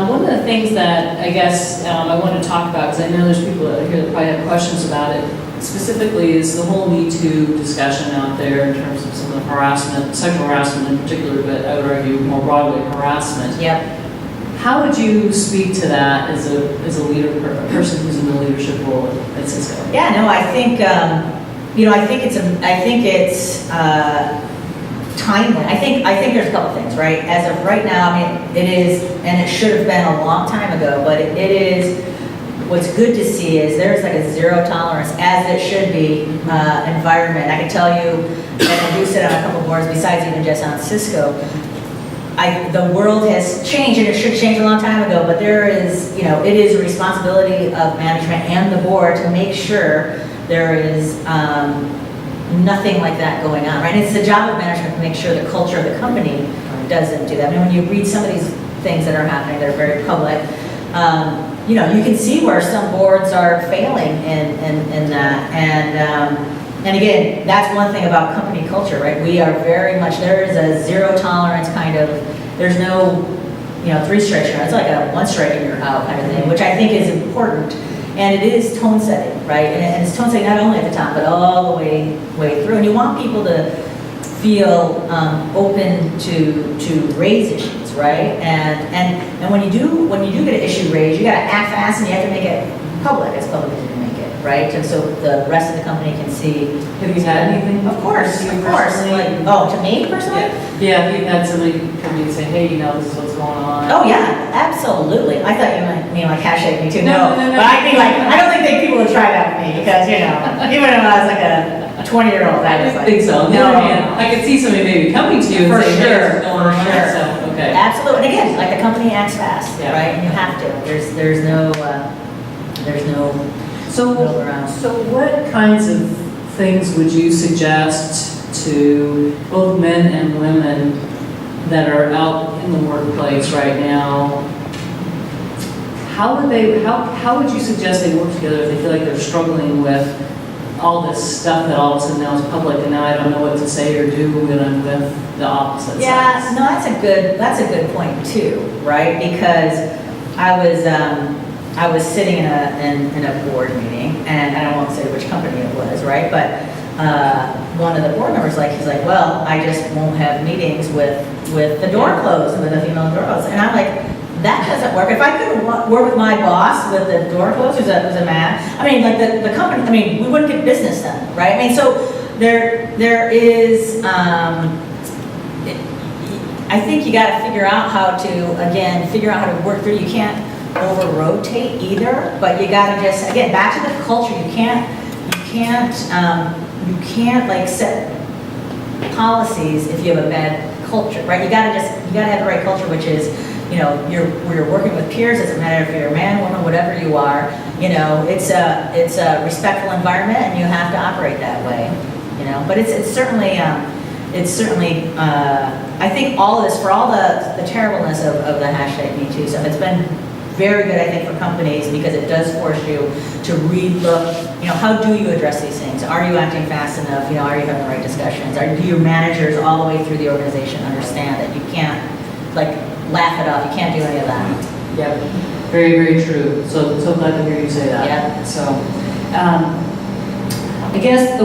one of the things that I guess I want to talk about, because I know there's people out here that probably have questions about it, specifically is the whole MeToo discussion out there in terms of some of the harassment, sexual harassment in particular, but I would argue more broadly harassment. Yep. How would you speak to that as a leader, a person who's in the leadership role at Cisco? Yeah, no, I think I think it's timely. I think there's a couple things, right? As of right now, I mean, it is, and it should have been a long time ago, but it is. What's good to see is there's like a zero tolerance, as it should be, environment. I can tell you, and I do sit on a couple boards besides even just on Cisco. The world has changed, and it should change a long time ago, but there is, it is a responsibility of management and the board to make sure there is nothing like that going on, right? It's the job of management to make sure the culture of the company doesn't do that. I mean, when you read some of these things that are happening that are very public, you can see where some boards are failing in that. And again, that's one thing about company culture, right? We are very much, there is a zero tolerance kind of, there's no, 3 strikes you're out. It's like a 1 strike and you're out kind of thing, which I think is important. And it is tone setting, right? And it's tone setting not only at the top, but all the way through. And you want people to feel open to raise issues, right? And when you do get an issue raised, you got to act fast and you have to make it public as you can make it, right? And so the rest of the company can see. Have you had anything? Of course. Like, to me personally? Yeah, if you've had somebody come to you and say, hey, this is what's going on. Oh yeah, absolutely. I thought you mean like hashtag me too. No. But I mean I don't think people would try that with me because, even when I was like a 20-year-old, I was like. I think so. No. I could see somebody maybe coming to you and saying, hey, what's going on? So, okay. Absolutely. And again, like the company acts fast, Yeah. right? And you have to. There's no So what kinds of things would you suggest to both men and women that are out in the workplace right now? How would you suggest they work together if they feel like they're struggling with all this stuff that all of a sudden now is public and now I don't know what to say or do when I'm with the opposite Yeah, sides? no, that's a good point too, right? Because I was sitting in a board meeting, and I won't say which company it was, right? But one of the board members, he's like, well, I just won't have meetings with the door closed, with the female door closed. And I'm like, that doesn't work. If I could work with my boss with the door closed, who's a man, the company, we wouldn't get business done, right? So there is, I think you got to figure out how to work through. You can't over-rotate either, but you got to just, again, back to the culture. You can't set policies if you have a bad culture, right? You got to have the right culture, which is, you're working with peers. Doesn't matter if you're a man, woman, whatever you are. It's a respectful environment, and you have to operate that way. But it's certainly. I think all of this, for all the terribleness of the hashtag MeToo stuff, it's been very good, I think, for companies because it does force you to relook, how do you address these things? Are you acting fast enough? Are you having the right discussions? Do your managers all the way through the organization understand that you can't, laugh it off? You can't do any of that. Yep. Very, very true. So glad to hear you say that. Yeah. So, I guess